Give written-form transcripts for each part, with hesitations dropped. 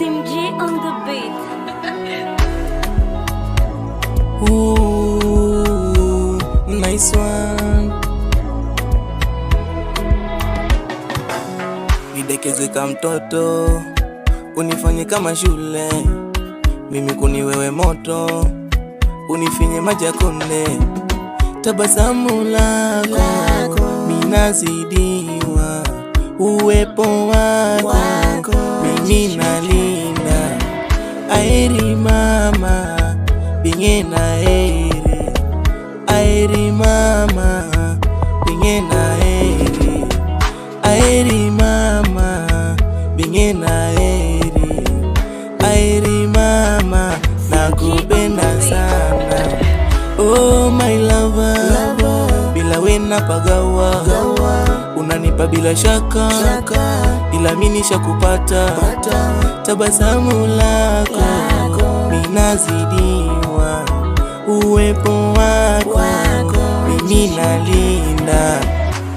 SMG on the beat. Ooh, nice one. Nidekezwe kama mtoto, unifanye kama shule, mimi kuni wewe moto, unifinye maji ya kunde. Tabasamu lako minazidiwa, uwepo wako mimi nalinda. Aeri mama binge na eri, aeri mama binge na eri, aeri mama binge na eri, aeri mama nakupenda sana. Oh my lover, bila wena pagawa, unanipa bila shaka, ila mimi nishakupata. Tabasamu lako minazidiwa, uwepo wako mimi nalinda.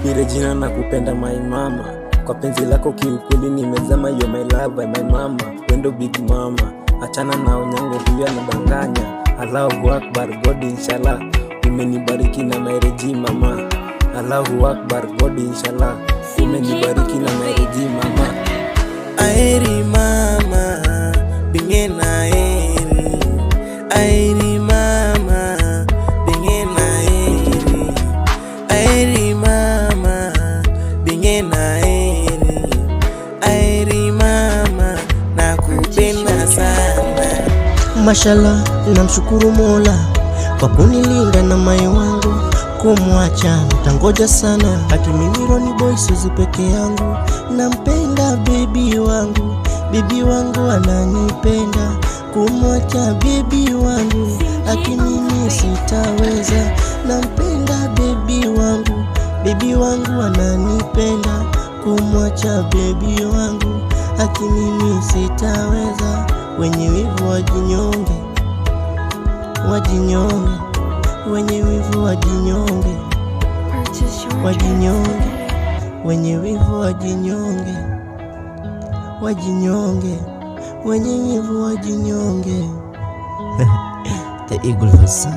Ile jina nakupenda my mama, kwa penzi lako kiukweli nimezama. You're my lover, my mama, wendo big mama. Achana na onyango huyo anadanganya. Allahu Akbar God inshallah, umenibariki na marriage mama. Allahu Akbar God inshallah, umenibariki na marriage mama. Aeri mama binge na eri, aeri mama binge na eri, aeri mama binge na eri, aeri mama nakupenda sana. Mashallah, namshukuru Mola kwa kunilinda na mai wangu. Kumwacha tangoja sana, akimimiro ni boy sizi peke yangu. Nampenda baby wangu ananipenda. Kumwacha baby wangu akimimi sitaweza. Nampenda baby wangu ananipenda. Kumwacha baby wangu akimimi sitaweza. Wenye wivu wajinyonge, wajinyonge, wenye wivu wajinyonge, wajinyonge, wenye wivu wajinyonge, wajinyonge, wenye wivu wajinyonge. The Eagle Verse.